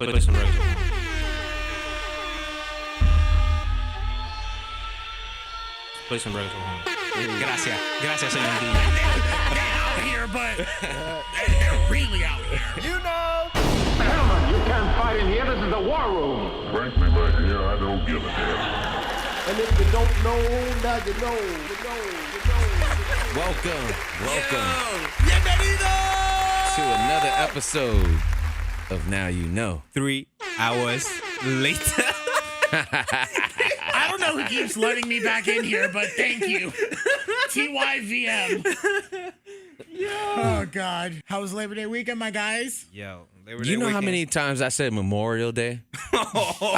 Play some regular. Play some regular. Gracias, señor DJ. They're out here, but they're really out here. You know. Gentlemen, you can't fight in here. This is the war room. Frankly, right here, I don't give a damn. And if you don't know, now you know. You know. Welcome Bienvenido! to another episode of Now-U-Kno. 3 hours later. I don't know who keeps letting me back in here, but thank you. TYVM. Oh, God. How was Labor Day weekend, my guys? Yo, You know how many times I said Memorial Day? I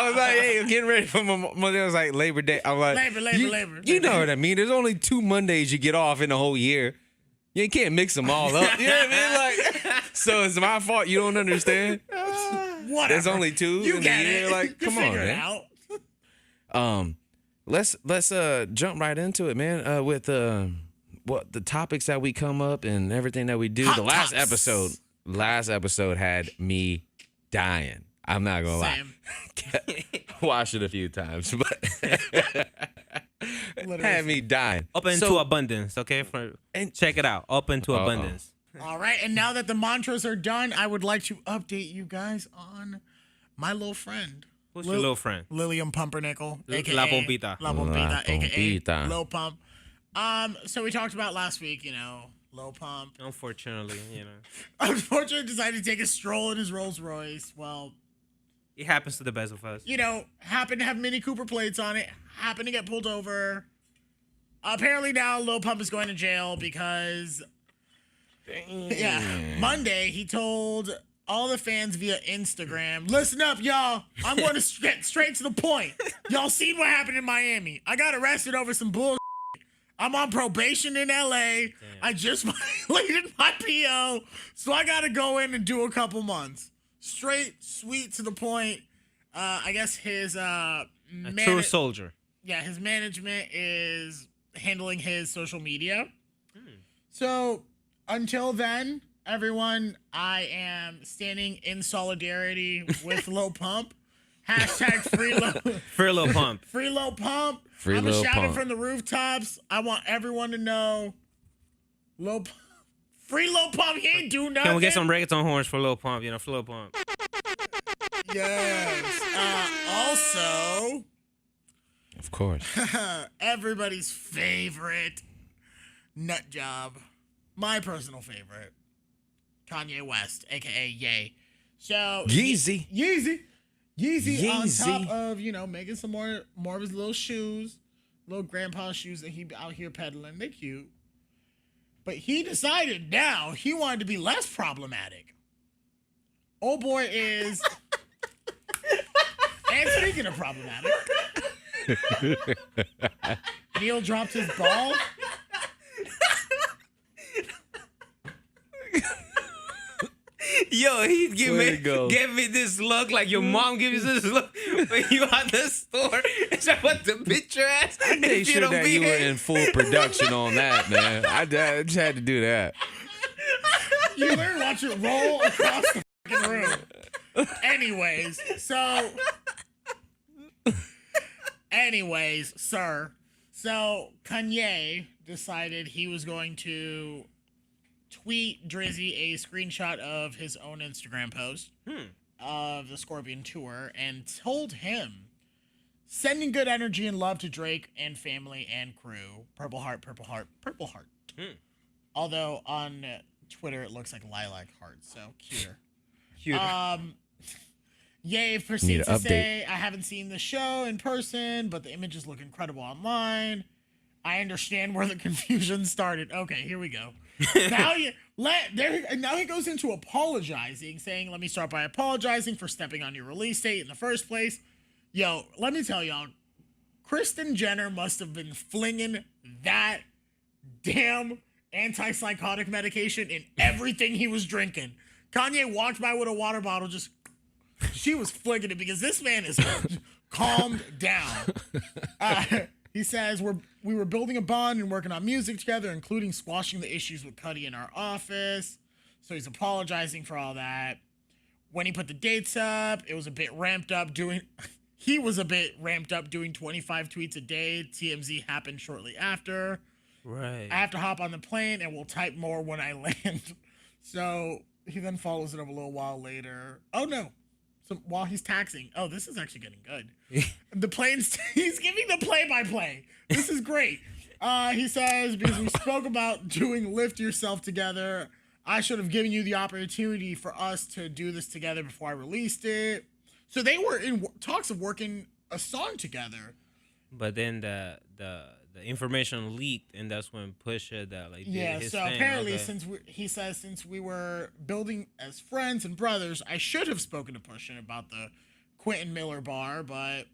was like, hey, I'm getting ready for Memorial Day. I was like, Labor Day. I'm like, Labor. You know what I mean? There's only 2 Mondays you get off in the whole year. You can't mix them all up. You know what I mean? Like, so it's my fault you don't understand? Whatever. There's only 2 You in get the year. it. Like, You come on, figure it man. out. Let's jump right into it, man. With what the topics that we come up and everything that we do. Hot The last tops. episode had me dying. I'm not gonna Same. lie. Watched it a few times, but had me dying. Open to abundance, okay? And- Check it out. Open to abundance. All right, and now that the mantras are done, I would like to update you guys on my little friend. Who's your little friend? Lillian Pumpernickel, aka La Pompita. La Pompita, aka Pompita. Lil Pump. So we talked about last week, Lil Pump. Unfortunately, Unfortunately, decided to take a stroll in his Rolls Royce. Well, it happens to the best of us. happened to have Mini Cooper plates on it. Happened to get pulled over. Apparently now Lil Pump is going to jail because, Monday he told all the fans via Instagram, listen up, y'all. I'm going to get straight to the point. Y'all seen what happened in Miami. I got arrested over some bullshit. I'm on probation in LA. Damn. I just violated my PO, so I got to go in and do a couple months. Straight, sweet, to the point. I guess his A true soldier. Yeah, his management is handling his social media. So until then, everyone, I am standing in solidarity with Lil Pump. Hashtag free Lil Free Lil Pump. Free Lil Pump. Free I'm Lil shouting Pump. from the rooftops. I want everyone to know, Free Lil Pump. He ain't do nothing. Can we get some reggaeton horns for Lil Pump? For Lil Pump. Yes. Also, Of course. everybody's favorite nut job, my personal favorite, Kanye West, aka Ye. So Yeezy. Yeezy on Yeezy. top of making some more of his little shoes, little grandpa shoes that he out here peddling. They cute, but he decided now he wanted to be less problematic. Old boy is, and speaking of problematic, Neil dropped his ball. Yo, he give Where'd me this look like your mom gives you this look when you at the store. It's like, what the bitch your ass? I made If you sure don't that you were behave. in full production on that, man. I just had to do that. You better watch it roll across the fucking room. Anyways, sir. So Kanye decided he was going to tweet Drizzy a screenshot of his own Instagram post of the Scorpion tour and told him, sending good energy and love to Drake and family and crew. Purple heart, purple heart, purple heart. Although on Twitter it looks like lilac heart, so cuter. Ye proceeds to say, I haven't seen the show in person, but the images look incredible online. I understand where the confusion started. Okay, here we go. Now he goes into apologizing, saying, let me start by apologizing for stepping on your release date in the first place. Yo, let me tell y'all, Kristen Jenner must have been flinging that damn antipsychotic medication in everything he was drinking. Kanye walked by with a water bottle, she was flinging it because this man is calmed down. He says, we were building a bond and working on music together, including squashing the issues with Cuddy in our office. So he's apologizing for all that. when he put the dates up, it was a bit ramped up doing. He was a bit ramped up doing 25 tweets a day. TMZ happened shortly after. Right. I have to hop on the plane and will type more when I land. So he then follows it up a little while later. Oh no. So while he's taxing. Oh, this is actually getting good. The plane's he's giving the play-by-play. This is great. He says, because we spoke about doing Lift Yourself together, I should have given you the opportunity for us to do this together before I released it. So they were in talks of working a song together. But then the information leaked, and that's when Pusha did his so thing. apparently since we were building as friends and brothers, I should have spoken to Pusha about the Quentin Miller bar, but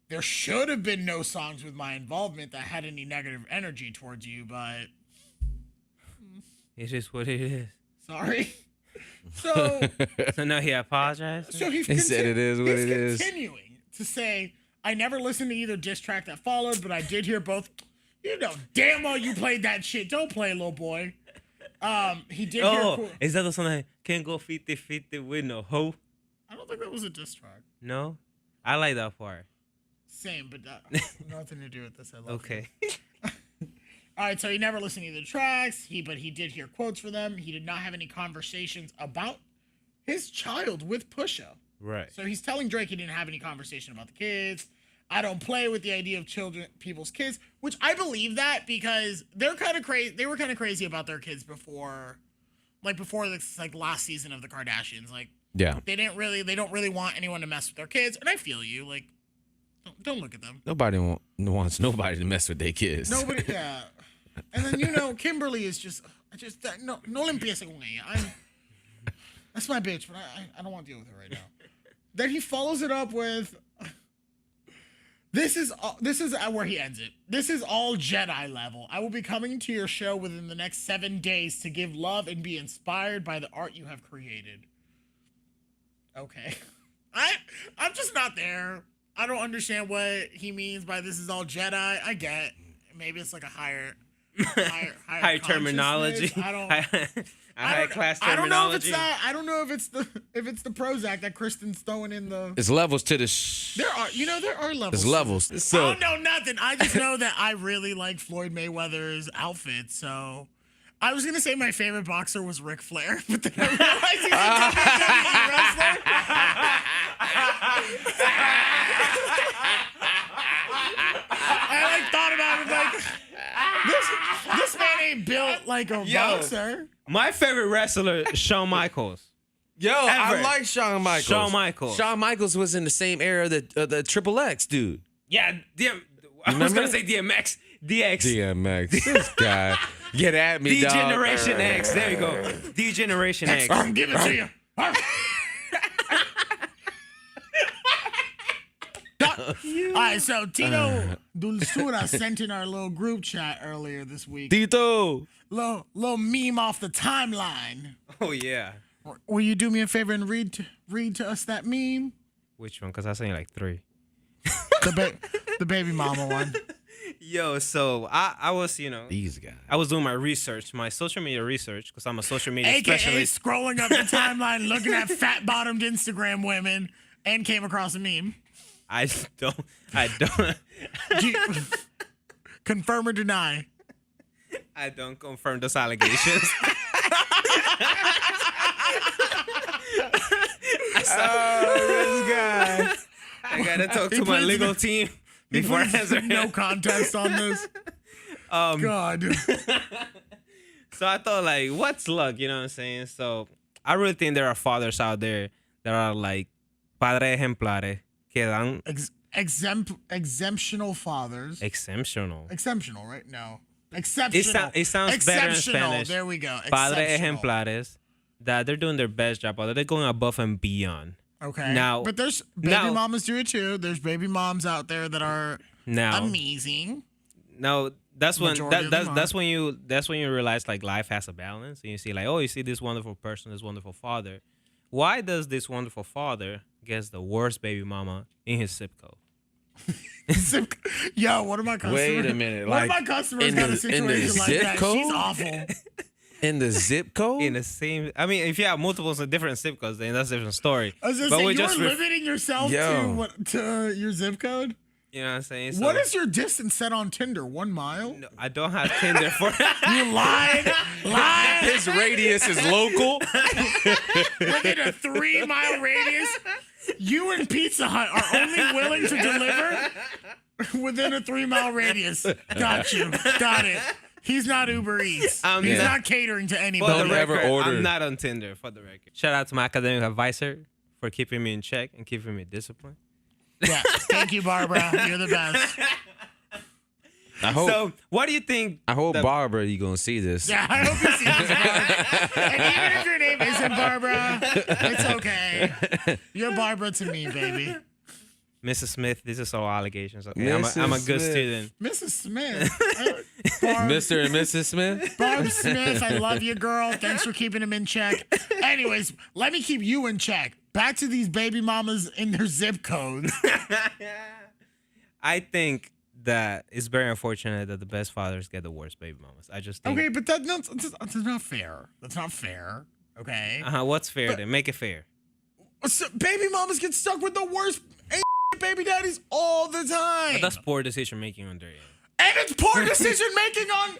there should have been no songs with my involvement that had any negative energy towards you, but it is what it is. sorry. So now he apologized. So He said it is what it is. He's continuing to say, I never listened to either diss track that followed, but I did hear both. You know damn well you played that shit. Don't play, little boy. He did hear. Is that the song that can't go 50-50 with no hoe? I don't think that was a diss track. No? I like that part. Same, but nothing to do with this. I love Okay. All right, so he never listened to the tracks. But he did hear quotes for them. He did not have any conversations about his child with Pusha. Right. So he's telling Drake he didn't have any conversation about the kids. I don't play with the idea of people's kids, which I believe that because they're kind of crazy. They were kind of crazy about their kids before this last season of the Kardashians. Like, Yeah. they don't really want anyone to mess with their kids, and I feel you. Like, don't look at them. Nobody wants nobody to mess with their kids. Nobody, yeah. And then Kimberly is just no empiece con ella. That's my bitch, but I don't want to deal with her right now. Then he follows it up with, this is where he ends it. This is all Jedi level. I will be coming to your show within the next 7 days to give love and be inspired by the art you have created. Okay. I'm just not there. I don't understand what he means by this is all Jedi. I get maybe it's like a higher terminology. High class terminology. I don't know if it's that. I don't know if it's the Prozac that Kristen's throwing in the. It's levels to the. There are levels. There's levels. I So don't know nothing. I just know that I really like Floyd Mayweather's outfit. So I was gonna say my favorite boxer was Ric Flair, but then I realized he's a WWE wrestler. I thought about it this man ain't built like a boxer. My favorite wrestler, Shawn Michaels. I like Shawn Michaels. Shawn Michaels. Shawn Michaels was in the same era that the Triple X dude. Yeah, I was gonna say DMX. DMX. This guy. Get at me, dog. D-Generation X. There you go. D-Generation X. I'm giving it to you. All right, so Tito Dulcura sent in our little group chat earlier this week. Tito. Little meme off the timeline. Oh yeah. Will you do me a favor and read to us that meme? Which one? Because I seen like 3. The baby mama one. Yo, so I was, These guys. I was doing my research, my social media research, because I'm a social media AKA specialist. scrolling up the timeline, looking at fat-bottomed Instagram women, and came across a meme. I don't. Confirm or deny? I don't confirm those allegations. This guy. I gotta talk to my legal team before I answer. No contest on this. God. So I thought, like, what's luck? You know what I'm saying? So I really think there are fathers out there that are like padres ejemplares que dan Exemptional fathers. exceptional. Exceptional, right? No. Exceptional. It sounds better in Exceptional. Spanish. There we go. Padres Exceptional. ejemplares that they're doing their best job, but they're going above and beyond. Okay. Now- but there's baby mamas do it too. There's baby moms out there that are Now, amazing. now that's when Majority of them that's when you realize like life has a balance, and you see like, oh, you see this wonderful person, this wonderful father. Why does this wonderful father get the worst baby mama in his zip code? Yo, one of my customers. Wait a minute. One of like, my customers in got a the situation like zip that. code? She's awful. In the zip code? in the same. I mean, if you have multiples of different zip codes, then that's a different story. I was gonna But say, we're you're just limiting yourself Yo. to your zip code? you know what I'm saying? What is your distance set on Tinder? 1 mile? No, I don't have Tinder for. You lied. Lied. His radius is local. Within a 3-mile radius, you and Pizza Hut are only willing to deliver within a 3-mile radius. Got you. Got it. He's not Uber Eats. He's not catering to For anybody. the Don't ever record, order. I'm not on Tinder. For the record, shout out to my academic advisor for keeping me in check and keeping me disciplined. Yeah. Thank you, Barbara. You're the best. So, what do you think? I hope the- Barbara, you gonna see this. Yeah, I hope you see this, Barbara. And even if your name isn't Barbara, it's okay. You're Barbara to me, baby. Mrs. Smith, this is all allegations. Okay, Mrs. I'm a good Smith. student. Mrs. Smith. Barb, Mr. and Mrs. Smith? Barb Smith, I love you, girl. Thanks for keeping him in check. Anyways, let me keep you in check. Back to these baby mamas in their zip codes. I think that it's very unfortunate that the best fathers get the worst baby mamas. I just think. Okay, but that's not fair. That's not fair. Okay. What's fair then? Make it fair. So, baby mamas get stuck with the worst baby daddies all the time. But that's poor decision making on their end. And it's poor decision making on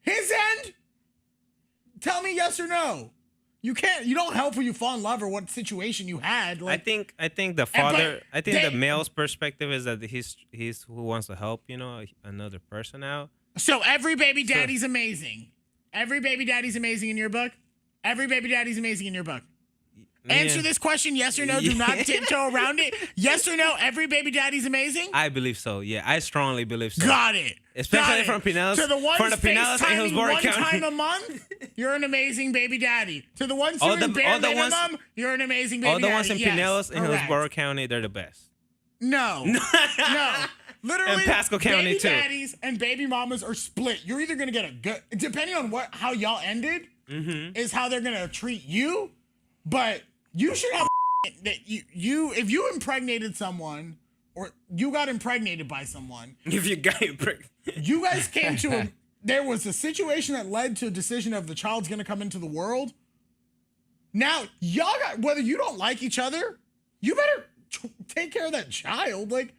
his end? Tell me yes or no. You don't help when you fall in love or what situation you had. Like, I think the father, but I think the they- male's perspective is that he's who wants to help, another person out. so every baby daddy's amazing. Every baby daddy's amazing in your book? Every baby daddy's amazing in your book. Answer this question, yes or no. Do not tiptoe around it. Yes or no, every baby daddy's amazing? I believe so. Yeah, I strongly believe so. Got it. Especially Got from it. Pinellas. To the ones from the Pinellas in FaceTiming Hillsborough one County. time a month, you're an amazing baby daddy. To the ones All doing the- bare all the ones- minimum, you're an amazing baby All daddy. the ones in Yes, Pinellas and correct. Hillsborough County, they're the best. No. No. Literally, And Pasco County, baby too. daddies and baby mamas are split. You're either gonna get a good, depending on how y'all ended, is how they're gonna treat you. But you should have that you if you impregnated someone or you got impregnated by someone, If you got it, prick. you guys came to a there was a situation that led to a decision of the child's gonna come into the world. Now y'all got whether you don't like each other, you better take care of that child. Like,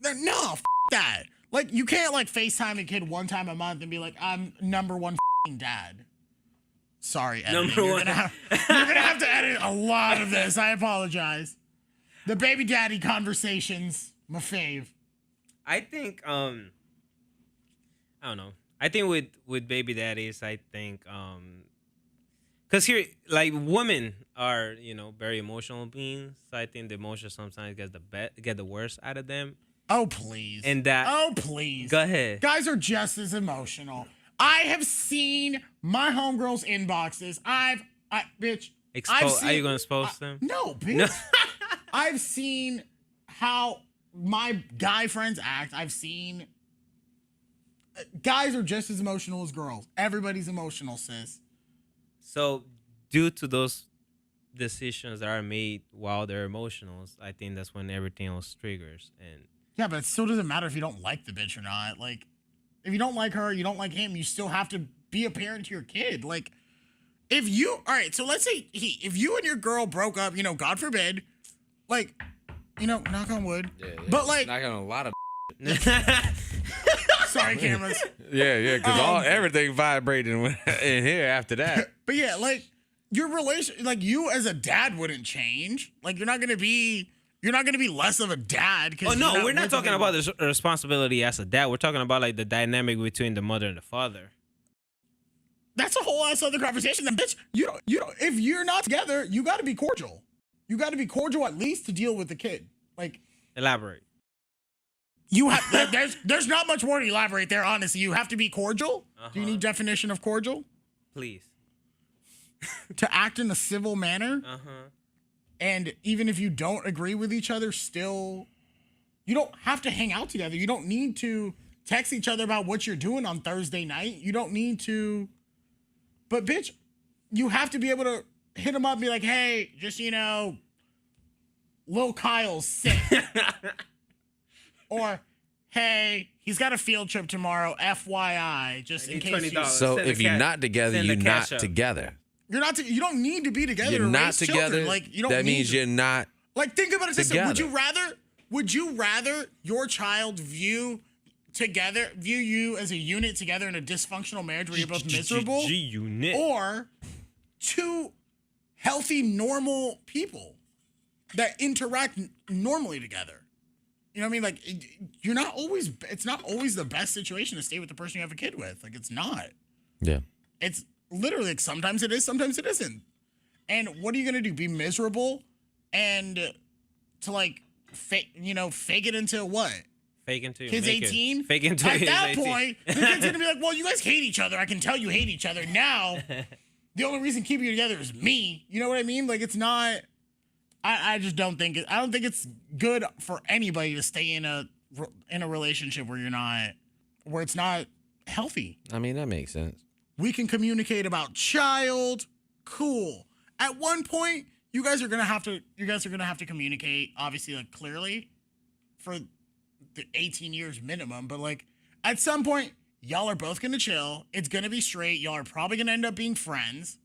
no, that. Like, you can't like FaceTime a kid one time a month and be like, I'm number one dad. Sorry, editing. Number You're one. gonna have to edit a lot of this. I apologize. The baby daddy conversations, my fave. I think I don't know. I think with baby daddies, I think because here like women are very emotional beings. So I think the emotions sometimes get the worst out of them. Oh please. And that. Oh please. Go ahead. Guys are just as emotional. I have seen my homegirls' inboxes. Bitch. Are you gonna expose them? No, bitch. I've seen how my guy friends act. I've seen guys are just as emotional as girls. Everybody's emotional, sis. So due to those decisions that are made while they're emotional, I think that's when everything else triggers. And Yeah, but it still doesn't matter if you don't like the bitch or not. Like, if you don't like her, you don't like him, you still have to be a parent to your kid. Like, all right, so let's say if you and your girl broke up, God forbid, like, knock on wood. Yeah. But like, Not gonna a lot of. sorry, cameras. Yeah, because everything vibrated in here after that. But yeah, like, your relation, like, you as a dad wouldn't change. Like, you're not gonna be less of a dad. oh no, we're not talking about the responsibility as a dad. We're talking about like the dynamic between the mother and the father. That's a whole ass other conversation. Then, bitch, you don't. If you're not together, you got to be cordial. You got to be cordial at least to deal with the kid. Like, Elaborate. you have. there's not much more to elaborate there. Honestly, you have to be cordial. Do you need definition of cordial? Please. To act in a civil manner, Uh-huh. and even if you don't agree with each other, still, you don't have to hang out together. You don't need to text each other about what you're doing on Thursday night. You don't need to. But bitch, you have to be able to hit him up and be like, hey, just, Lil Kyle's sick. Or, hey, he's got a field trip tomorrow, FYI, just in case $20. you... So Send the if you're cat- not together, send the you're not cash up. together. You don't need to be together You're to not raise together. children. Like, you don't That need means to. you're not. Like, think about it this way. together. Would you rather your child view you as a unit together in a dysfunctional marriage where you're both miserable? G-Unit. Or two healthy, normal people that interact normally together? You know what I mean? Like, it's not always the best situation to stay with the person you have a kid with. Like, it's not. Yeah. It's literally like sometimes it is, sometimes it isn't. And what are you gonna do? Be miserable and to like fake it into what? Fake into Kids make it. 18? Fake into At his that 18. point, the kid's gonna be like, well, you guys hate each other. I can tell you hate each other. Now, the only reason keeping you together is me. You know what I mean? Like, it's not. I just don't think I don't think it's good for anybody to stay in a relationship where it's not healthy. I mean, that makes sense. We can communicate about child. Cool. At one point, you guys are gonna have to communicate, obviously, like, clearly for the 18 years minimum. But like, at some point, y'all are both gonna chill. It's gonna be straight. Y'all are probably gonna end up being friends.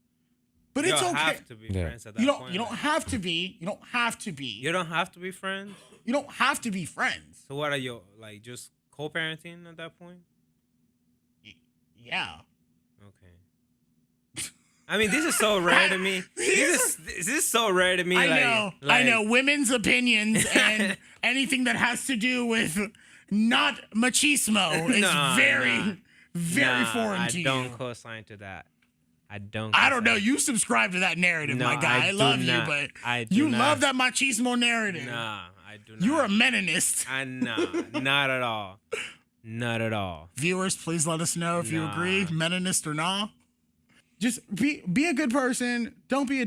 But it's You okay. don't have to be friends at that You don't. point. You don't have to be. You don't have to be. You don't have to be friends. You don't have to be friends. So what are you, like, just co-parenting at that point? Yeah. Okay. I mean, this is so rare to me. This is so rare to me. I know. Women's opinions and anything that has to do with not machismo is very foreign to you. I don't co-sign to that. I don't know. You subscribe to that narrative, No, my guy. I do love not. you, but I do you not. love that machismo narrative. Nah, I do not. You're a meninist. Not at all. Not at all. Viewers, please let us know if you Nah. agree, meninist or not. Just be a good person. Don't be a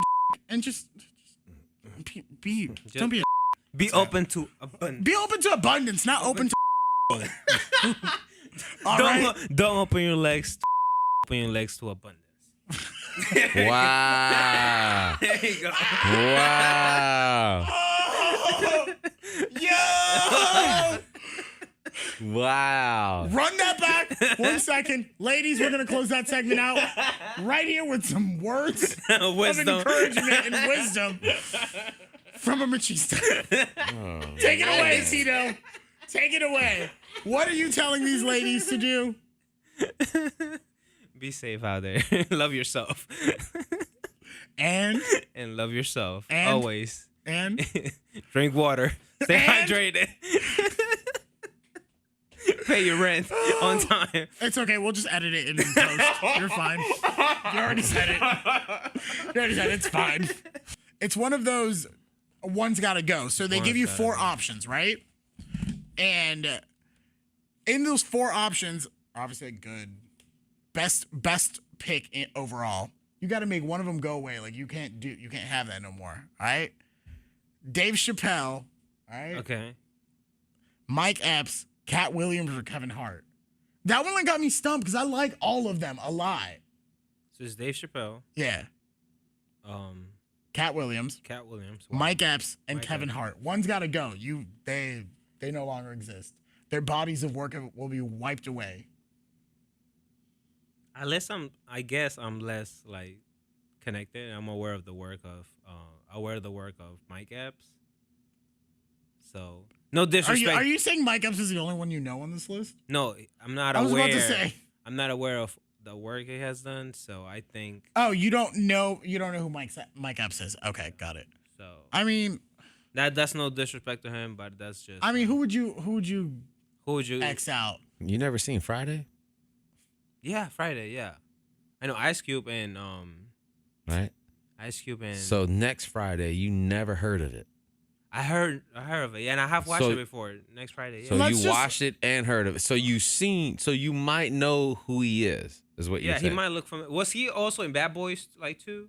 and just don't be a Be open to abundance. be open to abundance, not open to All right? Don't open your legs. Open your legs to abundance. Wow. There you go. Wow. Yo! Wow. Run that back 1 second. Ladies, we're going to close that segment out right here with some words of Wisdom. encouragement and wisdom from a machista. Take it away, Tito. Take it away. What are you telling these ladies to do? Be safe out there. Love yourself. And Love yourself. And? Always. and Drink water. Stay And? hydrated. Pay your rent on time. it's okay. We'll just edit it in post. You're fine. You already said it. It's fine. It's one of those one's got to go. So they give you 4 options, right? And in those 4 options, obviously a good best pick overall. You got to make one of them go away. Like, you can't have that no more. All right. Dave Chappelle. All right. Okay. Mike Epps, Cat Williams, or Kevin Hart. That one got me stumped because I like all of them a lot. So it's Dave Chappelle, Yeah. Cat Williams, Cat Williams, Mike Epps, and Mike Kevin Epps. Hart. One's got to go. They no longer exist. Their bodies of work will be wiped away. I guess I'm less like connected. I'm aware of the work of Mike Epps. So no disrespect. Are you saying Mike Epps is the only one you know on this list? No, I'm not I was aware. about to say. I'm not aware of the work he has done. So I think Oh, you don't know who Mike Epps is. Okay, got it. so. I mean, That's no disrespect to him, but that's just. who would you who would you? X out? You never seen Friday? Yeah, Friday. Yeah, I know Ice Cube and Right? Ice Cube and. So next Friday, you never heard of it. I heard of it, yeah, and I have watched So- it before. Next Friday, yeah. So Let's you just- watched it and heard of it. So you might know who he is what you're Yeah, he saying. might look from. Was he also in Bad Boys like too?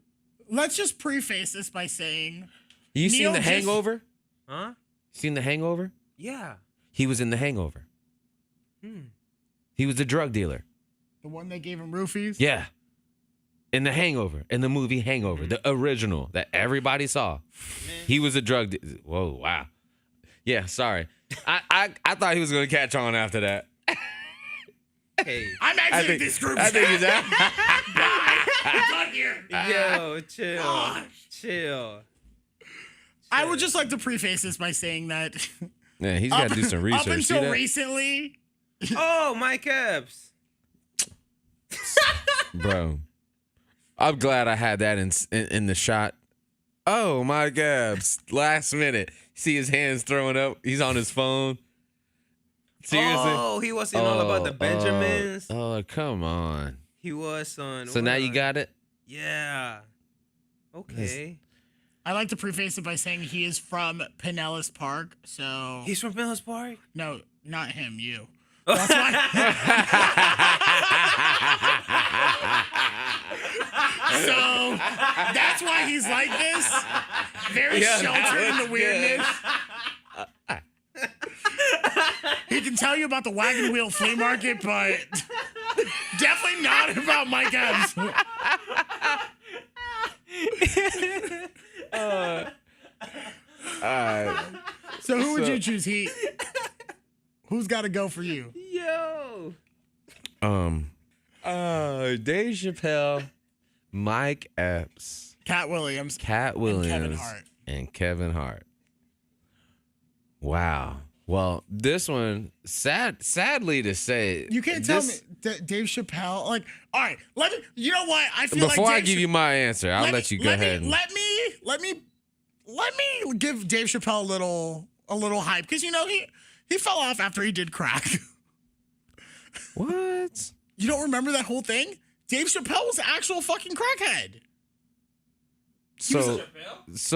Let's just preface this by saying, You seen Neil The just- Hangover? Huh? Seen The Hangover? Yeah. He was in The Hangover. He was the drug dealer. the one that gave him roofies. Yeah. In The Hangover, in the movie Hangover, the original that everybody saw. He was a drug dealer. Whoa, wow. Yeah, sorry. I thought he was gonna catch on after that. Hey, I'm exiting this group. I think he's out. I'm done here. yo, chill, Gosh. chill. I would just like to preface this by saying that Yeah, he's got to do some research. up See until that? recently, Oh, Mike Epps. Bro, I'm glad I had that in the shot. Oh my Gabs! Last minute, see his hands throwing up. He's on his phone. Seriously? Oh, he wasn't all about the Benjamins. Oh, come on. He was on. So now you got it. Yeah. Okay. I like to preface it by saying he is from Pinellas Park. So He's from Mills Park. no, not him. You. That's why. So that's why he's like this. Very sheltered in the weirdness. He can tell you about the wagon wheel flea market, but definitely not about Mike Epps. So who would you choose? Who's got to go for you? Yo. Dave Chappelle, Mike Epps, Cat Williams. Cat Williams, Kevin Hart. and Kevin Hart. Wow. Well, this one, sadly to say, You can't tell me that Dave Chappelle. Like, all right, let me. You know what? I feel Before like I give you my answer, I'll let you go ahead. Let me give Dave Chappelle a little hype because you know he fell off after he did crack. What? You don't remember that whole thing? Dave Chappelle was an actual fucking crackhead. So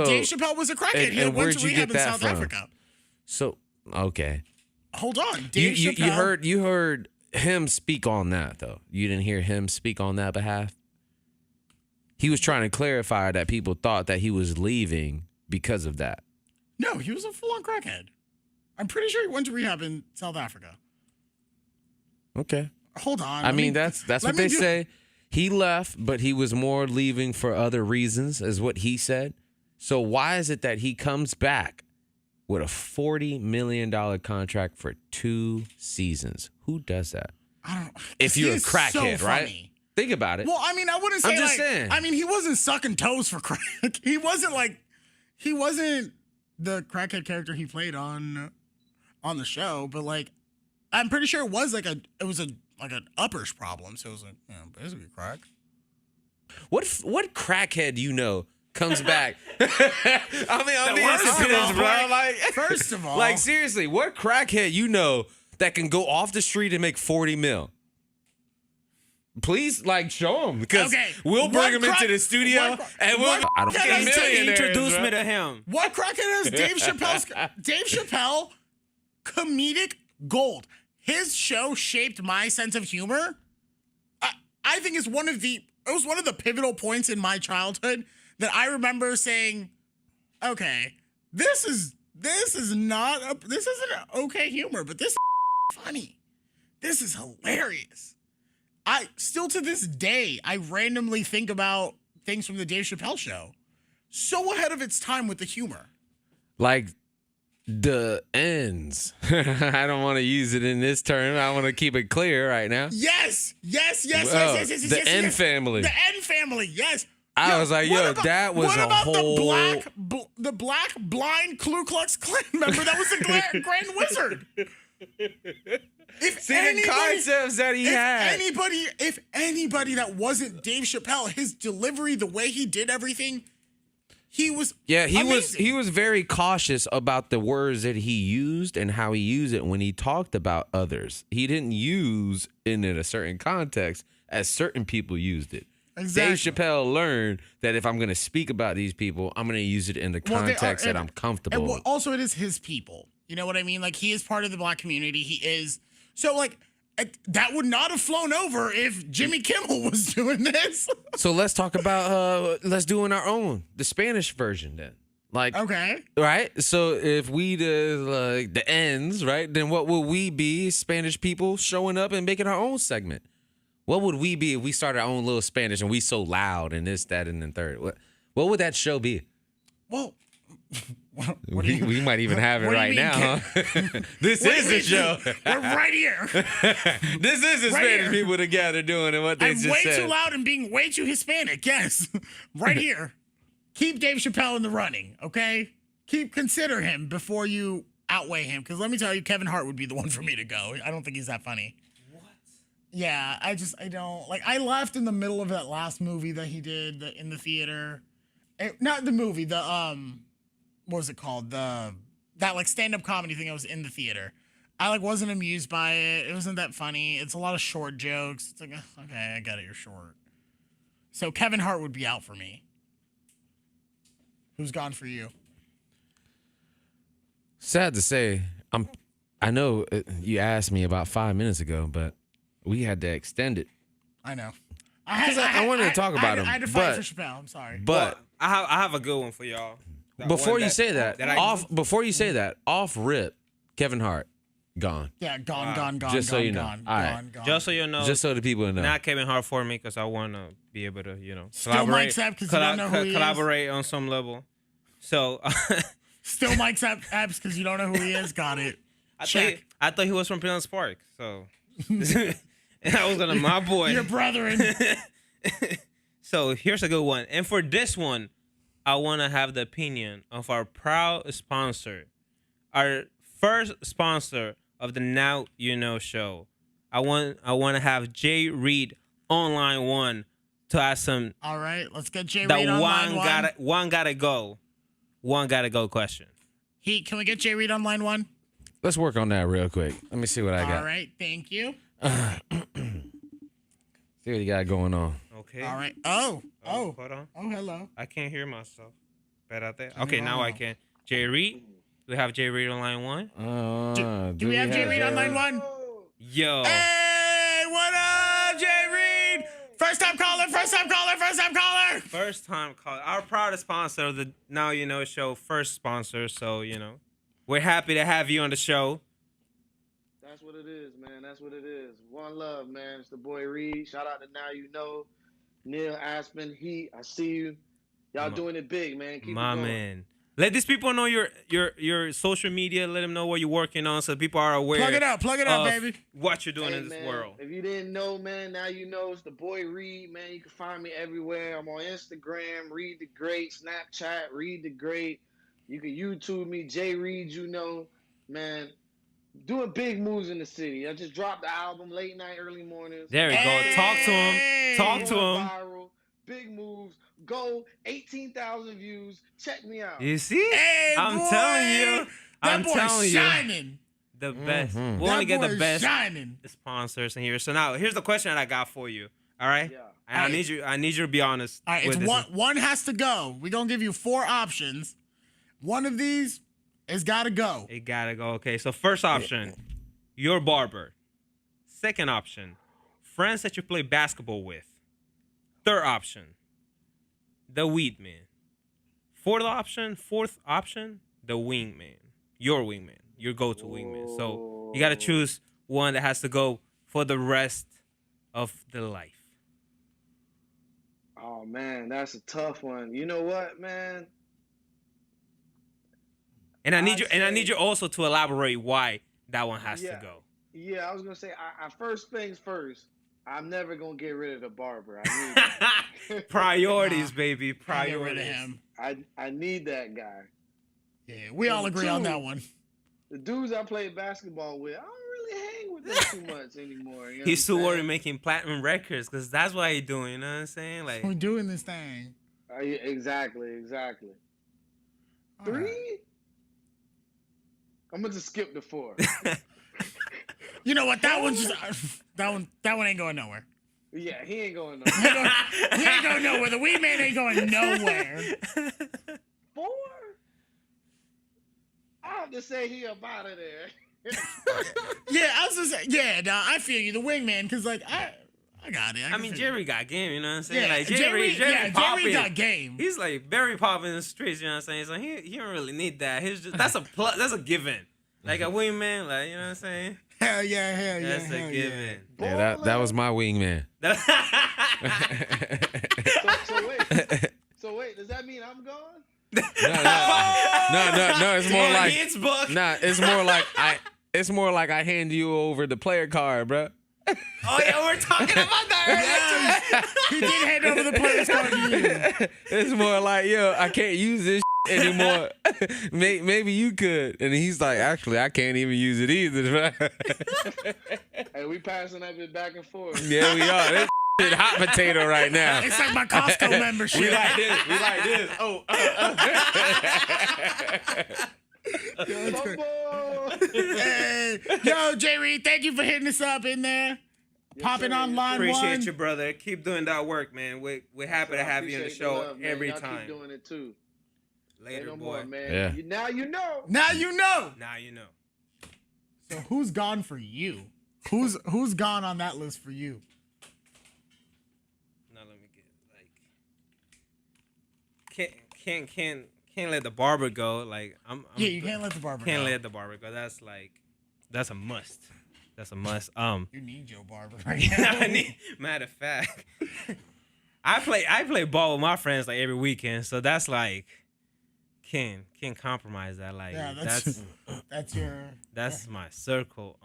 Dave Chappelle was a crackhead. and He went where'd to you rehab get in that South from? Africa. So okay. Hold on, Dave You Chappelle. you heard him speak on that though. You didn't hear him speak on that behalf. He was trying to clarify that people thought that he was leaving because of that. No, he was a full-on crackhead. I'm pretty sure he went to rehab in South Africa. Okay. Hold on. I mean, that's let what me they do- say. He left, but he was more leaving for other reasons, is what he said. So why is it that he comes back with a $40 million contract for 2 seasons? Who does that? I don't. If you're a He's crackhead, so right? funny. Think about it. Well, I mean, I wouldn't say I'm just like. saying. I mean, he wasn't sucking toes for crack. He wasn't the crackhead character he played on the show, but like, I'm pretty sure it was an uppers problem. So it was like, basically crack. What crackhead you know comes back? I'm being worst serious, of bro. all, Like, First of all, like seriously, what crackhead you know that can go off the street and make 40 mil? Please, like, show him because Okay, we'll bring what him into the studio and we'll. I don't crackhead is to Introduce me to him. what crackhead is Dave Chappelle, comedic gold. His show shaped my sense of humor. I think it was one of the pivotal points in my childhood that I remember saying, okay, this isn't okay humor, but this is funny. This is hilarious. I still to this day, I randomly think about things from the Dave Chappelle show. So ahead of its time with the humor. Like the ends. I don't want to use it in this term. I want to keep it clear right now. Yes. The N family. The N family, yes. I was like, what yo, about- that was what a about whole. the black blind Ku Klux Klan member that was the Grand Wizard? See the concepts that he had. If anybody that wasn't Dave Chappelle, his delivery, the way he did everything, he was amazing. He was very cautious about the words that he used and how he used it when he talked about others. He didn't use it in a certain context as certain people used it. Exactly. Dave Chappelle learned that if I'm going to speak about these people, I'm going to use it in the context that I'm comfortable with. Also, it is his people. You know what I mean? Like, he is part of the black community. He is. So, like, that would not have flown over if Jimmy Kimmel was doing this. So let's talk about let's do in our own the Spanish version then. Like Okay. right. So if we did like the ends right, then what would we be? Spanish people showing up and making our own segment. What would we be if we started our own little Spanish and we so loud and this, that, and then third? What would that show be? Well, What do you- We might even have it what do you right mean, now. Huh? This What do is you the show. mean? We're right here. This is Hispanic here. people together doing it. What they I'm just way said. too loud and being way too Hispanic. Yes, right here. Keep Dave Chappelle in the running, okay? Consider him before you outweigh him. Because let me tell you, Kevin Hart would be the one for me to go. I don't think he's that funny. What? Yeah, I don't like. I left in the middle of that last movie that he did in the theater. Not the movie. The what was it called? That like stand-up comedy thing that was in the theater. I like wasn't amused by it. It wasn't that funny. It's a lot of short jokes. It's like, okay, I got it. You're short. So Kevin Hart would be out for me. Who's gone for you? Sad to say, I know you asked me about 5 minutes ago, but we had to extend it. I know. I wanted to talk about him. I had to fight for Chappelle. I'm sorry. But I have a good one for y'all. before you say that, off rip, Kevin Hart gone. Yeah, gone. Just so you know. Gone, All right. gone. Just so you know, Just so the people know. not Kevin Hart for me because I want to be able to, Still Mike's Epps because you don't know who he is. collaborate on some level. So Still Mike's Epps because you don't know who he is. Got it. Check. I thought he was from Pinellas Park. So I was gonna my boy. Your brethren. So here's a good one. And for this one, I want to have the opinion of our proud sponsor, our first sponsor of the Now-U-Kno show. I want to have Jay Reed online one to ask some. All right, let's get Jay The Reed on line one. one gotta go. One gotta go question. Can we get Jay Reed on line one? Let's work on that real quick. Let me see what I got. All right, thank you. See what you got going on. Okay. All right. Oh. Hold on. Oh, hello. I can't hear myself. Bad out there. Okay, now I can. Jay Reed. We have Jay Reed on line one. Do we have Jay Reed on line one? Yo. Hey, what up, Jay Reed? First time caller. First time call. Our proudest sponsor of the Now-U-Kno show. First sponsor. So, we're happy to have you on the show. That's what it is, man. That's what it is. One love, man. It's the boy Reed. Shout out to Now-U-Kno. Neil Aspen, Heat. I see you. Y'all doing it big, man. Keep My it going. man. Let these people know your social media. Let them know what you're working on so people are aware. Plug it up, of baby. What you're doing Hey, in this man, world. If you didn't know, man, now you know. It's the boy Reed, man. You can find me everywhere. I'm on Instagram, Reed the Great, Snapchat, Reed the Great. You can YouTube me, Jay Reed, man. Doing big moves in the city. I just dropped the album, late night, early mornings. There we go. Talk to him. Talk to Going him. viral, big moves. Go 18,000 views. Check me out. You see? Hey, I'm boy. telling you. That boy's shining. The best. Mhm. We want to That get the boy's best shining. sponsors in here. So now here's the question that I got for you. All right? Yeah. And I need you to be honest. All right, with it's this. one has to go. We're going to give you 4 options. One of these has got to go. It gotta go. Okay, so first option, your barber. Second option, friends that you play basketball with. Third option, the weed man. Fourth option, the wingman. Your wingman. Your go-to wingman. So you gotta choose one that has to go for the rest of the life. Oh, man, that's a tough one. You know what, man? And I need you also to elaborate why that one has to Yeah. go. Yeah, I was going to say, I first things first, I'm never going to get rid of the barber. I need Priorities, baby. Get Priorities. rid of him. I need that guy. Yeah, we all agree on that one. The dudes I play basketball with, I don't really hang with them too much anymore. You know He's what too I'm worried saying? making platinum records because that's what he's doing. You know what I'm saying? Like, We're doing this thing. Yeah, exactly. All 3? right. I'm going to just skip the 4. You know what? That one's just that one ain't going nowhere. Yeah, he ain't going nowhere. He ain't going nowhere. The weed man ain't going nowhere. 4? I have to say he up out of there. Yeah, I was just saying. Yeah, nah, I feel you. The wingman, because like I got it. I mean, Jerry got game. You know what I'm saying? Yeah, Like Jerry Jerry got game. He's like very popping in the streets. You know what I'm saying? So he don't really need that. He's just that's a plus. That's a given. Like a wingman. Like you know what I'm saying? Hell yeah. That's hell a given. Yeah, that was my wingman. So wait, does that mean I'm gone? No, No. It's more like his book. nah. It's more like I hand you over the player card, bro. Oh yeah, we're talking about that. Yes. He did hand over the player's card to you. It's more like, yo, I can't use this anymore. Maybe you could. And he's like, actually, I can't even use it either. Hey, we passing that bit back and forth. Yeah, we are. This shit hot potato right now. It's like my Costco membership. We like this. Oh. Hey, yo, J. Reed, thank you for hitting us up in there. Popping on line Appreciate one. you, brother. Keep doing that work, man. We're happy to have you on the show love, every Y'all time. Keep doing it too. Later, Ain't no boy. more, man. Yeah. Now you know. Now you know. Now you know. So who's gone for you? Who's gone on that list for you? Now let me get can't let the barber go. Like I'm Yeah, you can't let the barber can't go. let the barber go. That's a must. That's a must. You need Joe Barber right now. Matter of fact, I play ball with my friends like every weekend, so that's like can't compromise that. Like Yeah, that's my circle.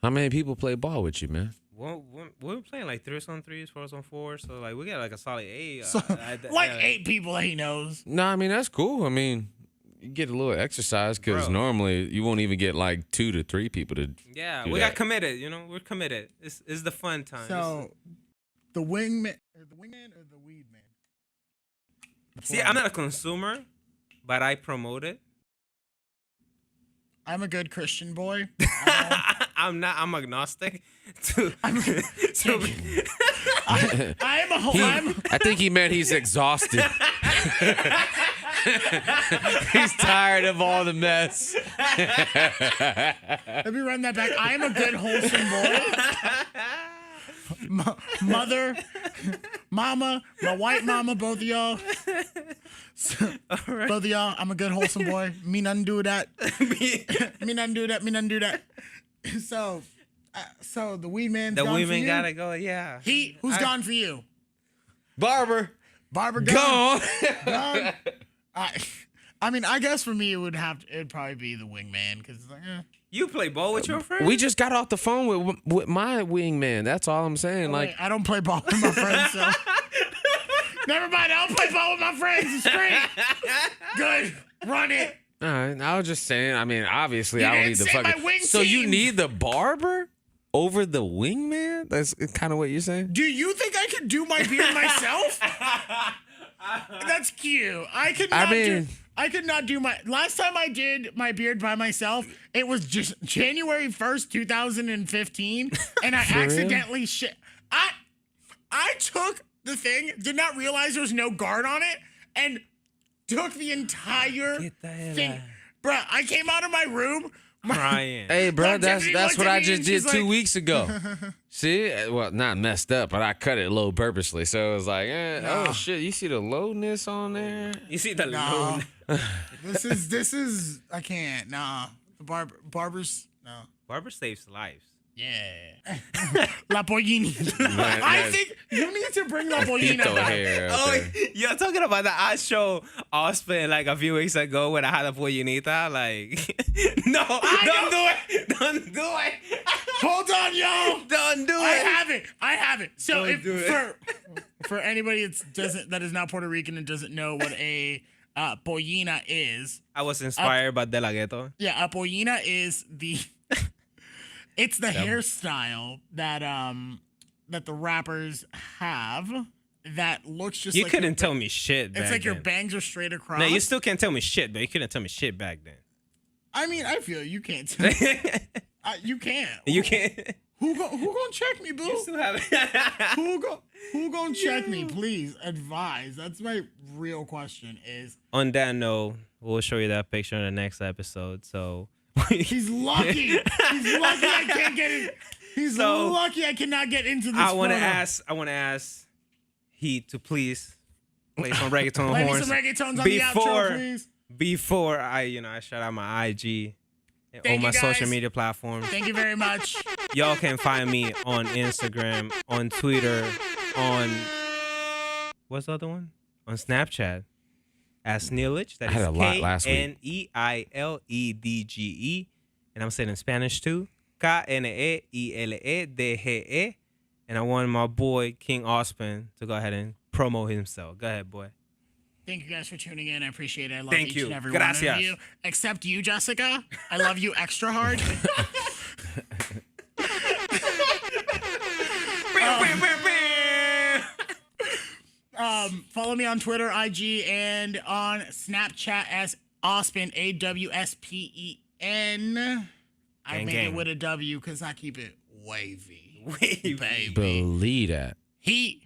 How many people play ball with you, man? We're playing like 3-on-3s, 4-on-4s, so like we got like a solid 8. like 8 people that he knows. No, I mean, that's cool. I mean, you get a little exercise because Bro. normally you won't even get like 2 to 3 people to Yeah, do we that. got committed. You know, we're committed. It's the fun time. So the wingman or the weed man? See, I'm not a consumer, but I promote it. I'm a good Christian boy. I'm agnostic. I think he meant he's exhausted. He's tired of all the mess. Let me run that back. I am a good wholesome boy. Mother, mama, my white mama, both of y'all. Both of y'all, I'm a good wholesome boy. Me none do that. Me none do that. So the weed man's The gone weed for man you? gotta go. Yeah. Who's gone for you? Barber Barber gone. gone. I mean, I guess for me it'd probably be the wingman because it's like, You play ball with your friends? We just got off the phone with my wingman. That's all I'm saying. wait, I don't play ball with my friends, so never mind. I don't play ball with my friends. It's great. Good. Run it. all right, I was just saying. I mean, obviously, You I don't didn't need the say my fucking. wing So you team. need the barber over the wingman? That's kind of what you're saying. Do you think I could do my beard myself? That's cute. I could not do my last time I did my beard by myself. It was just January 1st, 2015, and I accidentally I took the thing, did not realize there was no guard on it, and took the entire Get the hell thing. out. Bruh, I came out of my room. Crying. Hey, bro, Longevity that's looked what at I me just and did she's 2 like- weeks ago. See, well, not messed up, but I cut it low purposely. So it was like, oh shit, you see the lowness on there? You see the Nah. loan. This is I can't. Nah. The barbers no. Barber saves lives. Yeah. La Pollini. I think you need to bring La Pollina Pito back. hair out Oh, there. you're talking about the I show Austin like a few weeks ago when I had a pollinita. Like, no, don't do it. Don't do it. Hold on, yo. Don't do I it. have it. So Don't if do it. for anybody that is not Puerto Rican and doesn't know what a pollina is, I was inspired by De La Ghetto. yeah, a pollina is it's the hairstyle that the rappers have that looks just You like couldn't tell me shit back it's like your then. bangs are straight across. No, you still can't tell me shit, but you couldn't tell me shit back then. I mean, I feel you can't tell. You can't. You can't. Who gonna check me, boo? You still have Who gonna check me? Please advise. That's my real question. Is On that note, we'll show you that picture in the next episode. So he's lucky. He's lucky I can't get it. He's So, lucky I cannot get into this. I want to photo. ask Heat to please play some reggaeton Play me horns some reggaetons on the outro, please. before I shout out my IG and Thank all my you, social guys. media platforms. Thank you very much. Y'all can find me on Instagram, on Twitter, on what's the other one? On Snapchat. as Neilage. That I had is a lot last week. Kneilledge. And I'm saying in Spanish too. Kneilledge. And I wanted my boy King Ospen to go ahead and promo himself. Go ahead, boy. Thank you guys for tuning in. I appreciate it. I love Thank each you. and every Gracias. one of you. Except you, Jessica. I love you extra hard. Follow me on Twitter, IG, and on Snapchat as Ospen, AWSPEN. I Gang, made gang. it with a W because I keep it wavy. Baby. Believe that. He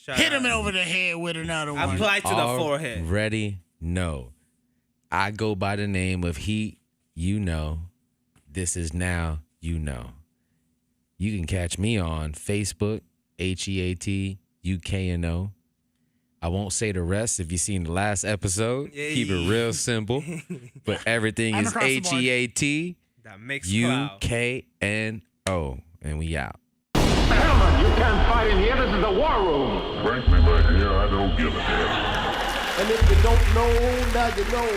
hit him over the head with another one. Apply to the forehead. Already know. I go by the name of Heat, you know. This is Now You Know. You can catch me on Facebook, HEATUKNO. I won't say the rest if you've seen the last episode. Yeah. Keep it real simple. But everything I'm is across the board. That makes cloud. HEATUKNO. And we out. Gentlemen, you can't fight in here. This is the war room. Frankly, my dear, I don't give a damn. And if you don't know, now you know.